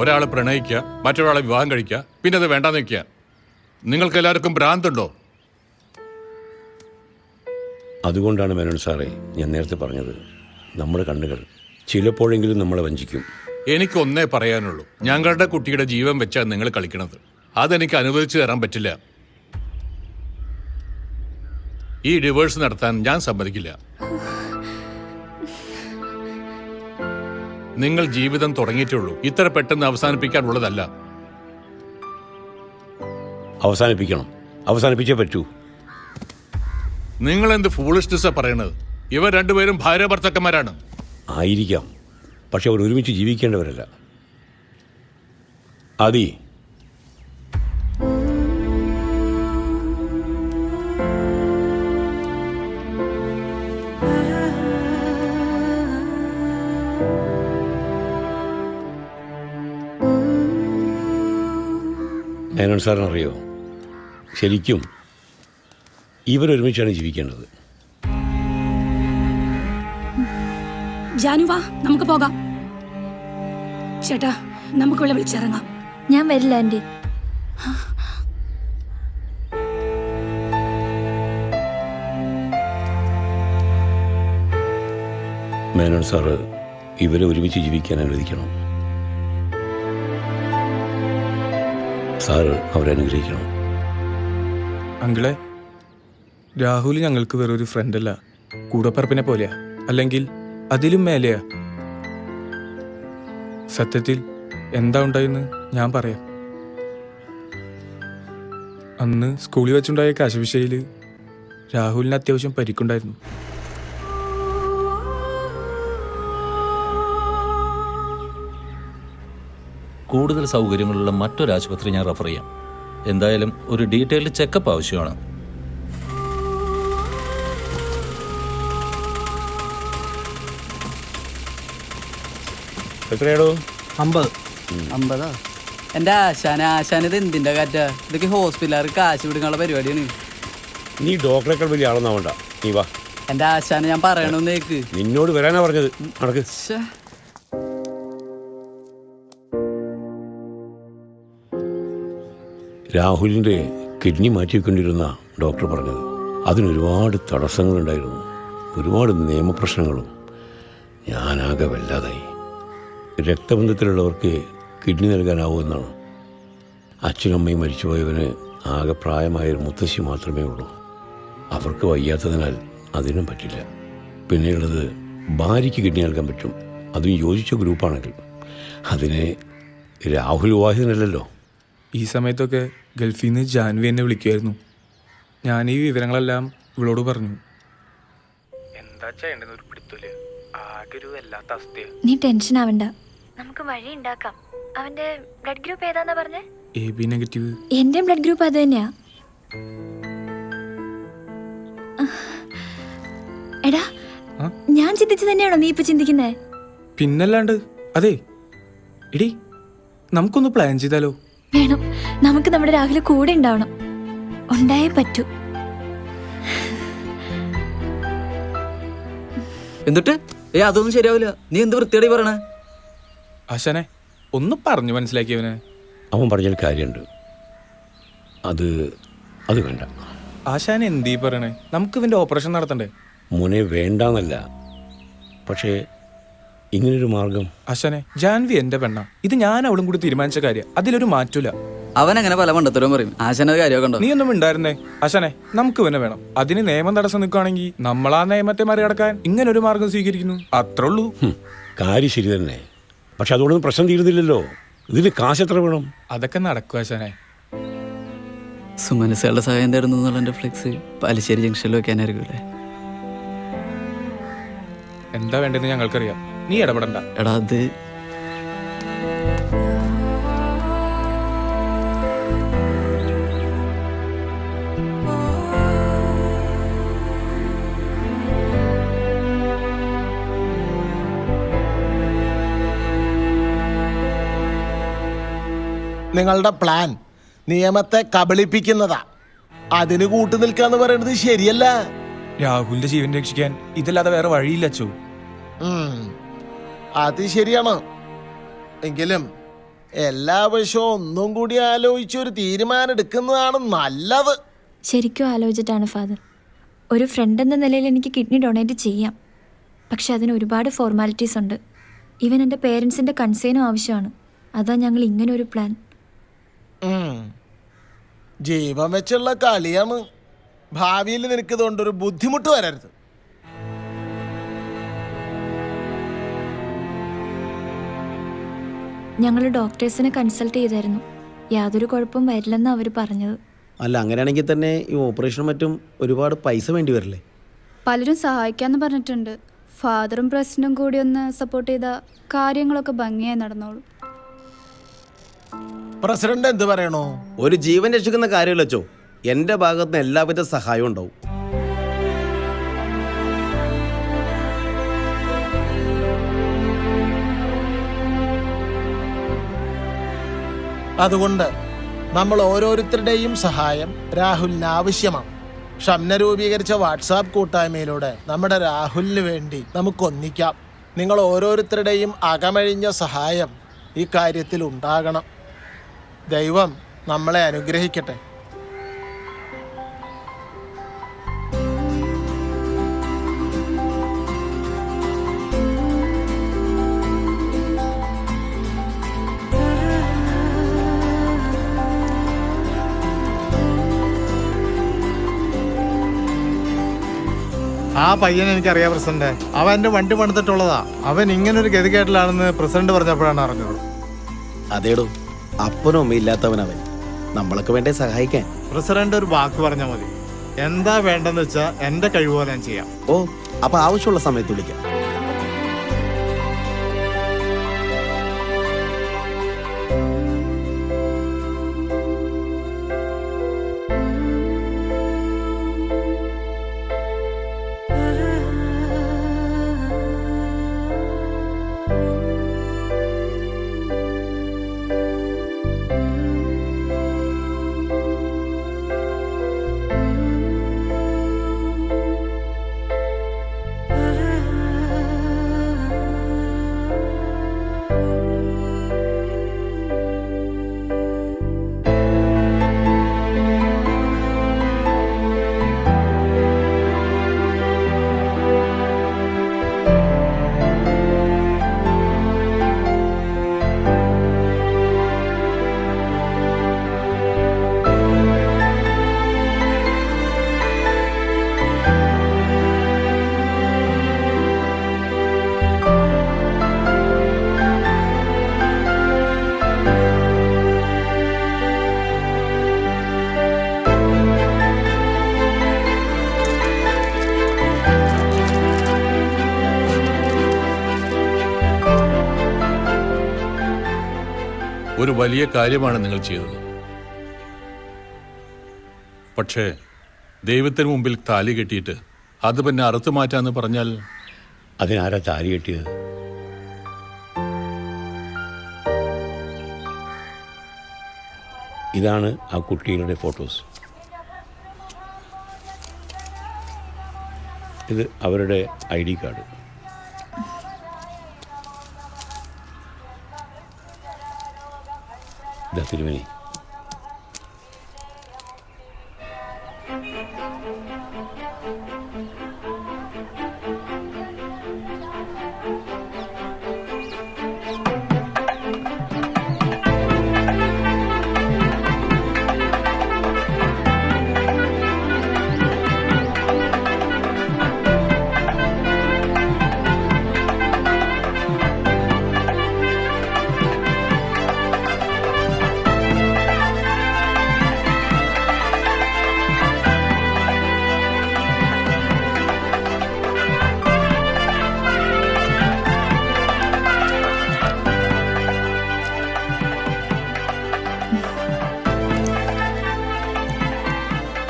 ഒരാളെ പ്രണയിക്കുക, മറ്റൊരാളെ വിവാഹം കഴിക്കുക, പിന്നെ അത് വേണ്ടാന്ന് വെക്കുക. നിങ്ങൾക്ക് എല്ലാവർക്കും ഭ്രാന്തുണ്ടോ? അതുകൊണ്ടാണ് മേനോൻ സാറേ ഞാൻ നേരത്തെ പറഞ്ഞത്, നമ്മുടെ കണ്ണുകൾ ചിലപ്പോഴെങ്കിലും നമ്മളെ വഞ്ചിക്കും. എനിക്കൊന്നേ പറയാനുള്ളൂ, ഞങ്ങളുടെ കുട്ടിയുടെ ജീവൻ വെച്ചാണ് നിങ്ങൾ കളിക്കണത്. അതെനിക്ക് അനുവദിച്ചു തരാൻ പറ്റില്ല. ഈ ഡിവോഴ്സ് നടത്താൻ ഞാൻ സമ്മതിക്കില്ല. നിങ്ങൾ ജീവിതം തുടങ്ങിയിട്ടുള്ളൂ, ഇത്ര പെട്ടെന്ന് അവസാനിപ്പിക്കാനുള്ളതല്ല. അവസാനിപ്പിച്ചേ പറ്റൂ. നിങ്ങൾ എന്ത് ഫൂളിഷ്നെസ്സാ പറയണത്? ഇവർ രണ്ടുപേരും ഭാര്യ ഭർത്താക്കന്മാരാണ്. ആയിരിക്കാം, പക്ഷെ അവർ ഒരുമിച്ച് ജീവിക്കേണ്ടവരല്ല. ആദി, മേനോൻ സാറിനറിയോ, ശരിക്കും ഇവരൊരുമിച്ചാണ് ജീവിക്കേണ്ടത്. ജാനു വാ, നമുക്ക് പോകാം. ചേട്ടാ, നമുക്ക് ഇവിടെ വിളിച്ചിറങ്ങാം. ഞാൻ വരില്ല ആന്റി. മേനോൻ സാറ് ഇവരെ ഒരുമിച്ച് ജീവിക്കാൻ അനുവദിക്കണം. സാറ് അവരെ അനുഗ്രഹിക്കണം. അങ്കിളെ, രാഹുൽ ഞങ്ങൾക്ക് വേറൊരു ഫ്രണ്ടല്ല, കൂടപ്പറപ്പിനെ പോലെയാ, അല്ലെങ്കിൽ അതിലും മേലെയാ. സത്യത്തിൽ എന്താ ഉണ്ടായെന്ന് ഞാൻ പറയാം. അന്ന് സ്കൂളിൽ വെച്ചുണ്ടായ കാശവിഷയിൽ രാഹുലിന് അത്യാവശ്യം പരിക്കുണ്ടായിരുന്നു. കൂടുതൽ സൗകര്യങ്ങളുള്ള മറ്റൊരു ആശുപത്രി ഞാൻ റെഫർ ചെയ്യാം. എന്തായാലും ഒരു ഡീറ്റെയിൽഡ് ചെക്കപ്പ് ആവശ്യമാണ്. എത്രയാടോ? 50. എൻ്റെ ആശാനത് എന്തിൻ്റെ കാറ്റാ? ഇതൊക്കെ ഹോസ്പിറ്റലുകാർ കാശ് വിടുന്നുള്ള പരിപാടിയാണ്. നീ ഡോക്ടറെക്കാൾ വലിയ ആളൊന്നാവണ്ട, നീ വാ. എൻ്റെ ആശാനെ ഞാൻ പറയണമെന്നേക്ക്. നിന്നോട് വരാനാ പറഞ്ഞത്, നടക്ക്. രാഹുലിൻ്റെ കിഡ്നി മാറ്റിവെക്കേണ്ടിരുന്ന ഡോക്ടർ പറഞ്ഞത്. അതിനൊരുപാട് തടസ്സങ്ങളുണ്ടായിരുന്നു, ഒരുപാട് നിയമപ്രശ്നങ്ങളും. ഞാനാകെ വല്ലാതായി. രക്തബന്ധത്തിലുള്ളവർക്ക് കിഡ്നി നൽകാനാവുമെന്നാണ്. അച്ഛനും അമ്മയും മരിച്ചുപോയവന് ആകെ പ്രായമായൊരു മുത്തശ്ശി മാത്രമേ ഉള്ളൂ. അവർക്ക് വയ്യാത്തതിനാൽ അതിനും പറ്റില്ല. പിന്നെയുള്ളത് ഭാര്യയ്ക്ക് കിഡ്നി നൽകാൻ പറ്റും, അതും യോജിച്ച ഗ്രൂപ്പാണെങ്കിൽ. അതിന് രാഹുൽ വാഹിദനല്ലല്ലോ. ഈ സമയത്തൊക്കെ ഗൾഫിൽ നിന്ന് ജാൻവി എന്നെ വിളിക്കുമായിരുന്നു. ഞാൻ ഈ വിവരങ്ങളെല്ലാം ഇവളോട് പറഞ്ഞു. എന്താ ചെയ്യേണ്ടെന്ന് ഒരു പിടുത്തില്ല, ആകെ ഒരു വല്ലാത്ത അവസ്ഥയാണ്. നീ ടെൻഷൻ ആവണ്ട, നമുക്ക് വഴി ഉണ്ടാക്കാം. അവന്റെ ബ്ലഡ് ഗ്രൂപ്പ് ഏതാന്നാ പറഞ്ഞേ? AB negative. എന്റെ ബ്ലഡ് ഗ്രൂപ്പ് അത് തന്നെയാ. എടാ, ഞാൻ ചിന്തിച്ചു തന്നെയാണോ നീ ഇപ്പൊ ചിന്തിക്കുന്നേ? പിന്നല്ലാണ്ട്. അതെ എടി, നമുക്കൊന്ന് പ്ലാൻ ചെയ്താലോ? വേണം, നമുക്ക് നമ്മുടെ രാഹുൽ കൂടെ ഉണ്ടാവണം. ഉണ്ടായേ പറ്റൂ. എന്നിട്ട് അതൊന്നും ശരിയാവില്ല. നീ എന്ത് വൃത്തിയോടെ പറയണേ? ആശാനെ, ഒന്ന് പറഞ്ഞു മനസ്സിലാക്കിയവനെ. അവൻ പറഞ്ഞൊരു കാര്യമുണ്ട്, അത് വേണ്ട. ആശാൻ എന്തീ പറയണേ? നമുക്ക് ഇവന്റെ ഓപ്പറേഷൻ നടത്തണ്ടേ? മോനെ വേണ്ടാന്നല്ല, പക്ഷേ ഇങ്ങനൊരു മാർഗം. ആശാനെ, ജാൻവി എന്റെ പെണ്ണ. ഇത് ഞാൻ അവളും കൂടി തീരുമാനിച്ച കാര്യം, അതിലൊരു മാറ്റൂല. അവൻ അങ്ങനെ പല മണ്ടത്തരവും പറയും. ആശാനത് കാര്യമൊക്കെ ഉണ്ടോ? നീ ഒന്നും ഉണ്ടായിരുന്നേ. ആശാനെ, നമുക്ക് ഇവനെ വേണം. അതിന് നിയമം തടസ്സം നിൽക്കുകയാണെങ്കിൽ നമ്മൾ ആ നിയമത്തെ മറികടക്കാൻ ഇങ്ങനൊരു മാർഗം സ്വീകരിക്കുന്നു, അത്രേ ഉള്ളൂ. കാര്യം ശരി തന്നെ, പക്ഷെ അതുകൊണ്ടൊന്നും പ്രശ്നം തീരുന്നില്ലല്ലോ. ഇതിന് കാശ് എത്ര വേണം? അതൊക്കെ നടക്കും ആശാനെ. സുമനസുകളുടെ സഹായം തരുന്നു എന്നുള്ള എൻ്റെ ഫ്ലെക്സ് പാലശ്ശേരി ജംഗ്ഷനിൽ വെക്കാനായിരിക്കുമല്ലേ? എന്താ വേണ്ടതെന്ന് ഞങ്ങൾക്കറിയാം, നീ ഇടപെടണ്ട. എടാ, അത് നിങ്ങളുടെ പ്ലാൻ നിയമത്തെ കബളിപ്പിക്കുന്നതാ. അതിന് കൂട്ടു നിൽക്കാന്ന് പറയുന്നത് ശരിയല്ല. രാഹുലിന്റെ ജീവൻ രക്ഷിക്കാൻ ഇതല്ലാതെ വേറെ വഴിയില്ല അച്ചോ. അത് ശരിയാണ്. എങ്കിലും എല്ലാ വശവും ഒന്നും കൂടി ആലോചിച്ച് ഒരു തീരുമാനം എടുക്കുന്നതാണ് നല്ലത്. ശരിക്കും ആലോചിച്ചിട്ടാണ് ഫാദർ. ഒരു ഫ്രണ്ട് എന്ന നിലയിൽ എനിക്ക് കിഡ്നി ഡൊണേറ്റ് ചെയ്യാം. പക്ഷെ അതിന് ഒരുപാട് ഫോർമാലിറ്റീസ് ഉണ്ട്. ഈവൻ എൻ്റെ പേരൻസിൻ്റെ കൺസേനും ആവശ്യമാണ്. അതാ ഞങ്ങൾ ഇങ്ങനെ ഒരു പ്ലാൻ. ജീവൻ വെച്ചുള്ള കളിയാണ്. ഭാവിയിൽ നിനക്ക് ഇതുകൊണ്ടൊരു ബുദ്ധിമുട്ട് വരരുത്. ഞങ്ങൾ ഡോക്ടേഴ്സിനെ കൺസൾട്ട് ചെയ്തായിരുന്നു. യാതൊരു കുഴപ്പവും വരില്ലെന്ന് അവർ പറഞ്ഞത്. അല്ല, അങ്ങനെയാണെങ്കിൽ തന്നെ ഈ ഓപ്പറേഷനും മറ്റും ഒരുപാട് പൈസ വേണ്ടി വരില്ലേ? പലരും സഹായിക്കാമെന്ന് പറഞ്ഞിട്ടുണ്ട്. ഫാദറും പ്രസിഡന്റും കൂടി ഒന്ന് സപ്പോർട്ട് ചെയ്താൽ കാര്യങ്ങളൊക്കെ ഭംഗിയായി നടന്നോളൂ. പ്രസിഡന്റ് എന്ത് പറയണോ? ഒരു ജീവൻ രക്ഷിക്കുന്ന കാര്യമല്ല അച്ചോ. എൻ്റെ ഭാഗത്ത് നിന്ന് എല്ലാവിധ സഹായവും ഉണ്ടാവും. അതുകൊണ്ട് നമ്മൾ ഓരോരുത്തരുടെയും സഹായം രാഹുലിന് ആവശ്യമാണ്. ഷംന രൂപീകരിച്ച വാട്സാപ്പ് കൂട്ടായ്മയിലൂടെ നമ്മുടെ രാഹുലിന് വേണ്ടി നമുക്കൊന്നിക്കാം. നിങ്ങൾ ഓരോരുത്തരുടെയും അകമഴിഞ്ഞ സഹായം ഈ കാര്യത്തിൽ ഉണ്ടാകണം. ദൈവം നമ്മളെ അനുഗ്രഹിക്കട്ടെ. ആ പയ്യനെ എനിക്കറിയാം പ്രസിഡന്റ്. അവൻ എൻ്റെ വണ്ടി പണിതിട്ടുള്ളതാ. അവൻ ഇങ്ങനൊരു ഗതികേട്ടിലാണെന്ന് പ്രസിഡന്റ് പറഞ്ഞപ്പോഴാണ് അറിഞ്ഞത്. അതേടോ, അപ്പനും അമ്മ ഇല്ലാത്തവനവൻ. നമ്മളൊക്കെ വേണ്ടേ സഹായിക്കാൻ. പ്രസിഡന്റ് ഒരു വാക്ക് പറഞ്ഞാൽ മതി. എന്താ വേണ്ടെന്ന് വെച്ചാൽ എൻ്റെ കഴിവുപോലെ ഞാൻ ചെയ്യാം. ഓ, അപ്പൊ ആവശ്യമുള്ള സമയത്ത് വിളിക്കാം. ഒരു വലിയ കാര്യമാണ് നിങ്ങൾ ചെയ്തത്. പക്ഷേ ദൈവത്തിന് മുമ്പിൽ താലി കെട്ടിയിട്ട് അത് പിന്നെ അറുത്തു മാറ്റാന്ന് പറഞ്ഞാൽ അതിനാരാ താലി കെട്ടിയത്? ഇതാണ് ആ കുട്ടികളുടെ ഫോട്ടോസ്. ഇത് അവരുടെ ID കാർഡ്. ഇതാ തിരുമേനി.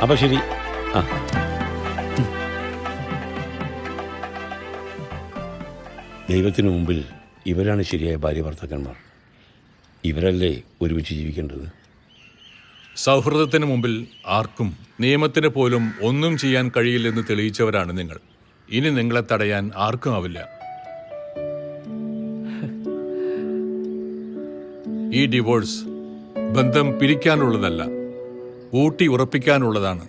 അപ്പം ശരി. ആ, ദൈവത്തിന് മുമ്പിൽ ഇവരാണ് ശരിയായ ഭാര്യ ഭർത്താക്കന്മാർ. ഇവരല്ലേ ഒരുമിച്ച് ജീവിക്കേണ്ടത്? സൗഹൃദത്തിന് മുമ്പിൽ ആർക്കും നിയമത്തിന് പോലും ഒന്നും ചെയ്യാൻ കഴിയില്ലെന്ന് തെളിയിച്ചവരാണ് നിങ്ങൾ. ഇനി നിങ്ങളെ തടയാൻ ആർക്കും ആവില്ല. ഈ ഡിവോഴ്സ് ബന്ധം പിരിക്കാനുള്ളതല്ല, ഊട്ടി ഉറപ്പിക്കാനുള്ളതാണ്.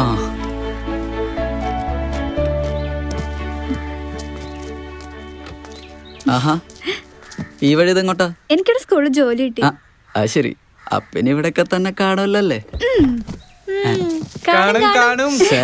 ആ ആഹാ ഈ വഴി ഇതെങ്ങോട്ടാ? എനിക്കൊരു സ്കൂളിൽ ജോലി കിട്ടി. ആ ശരി, അപ്പനി ഇവിടെയൊക്കെ തന്നെ കാണുമല്ലോ അല്ലേ? കാണും കാണും. ശ്ശേ.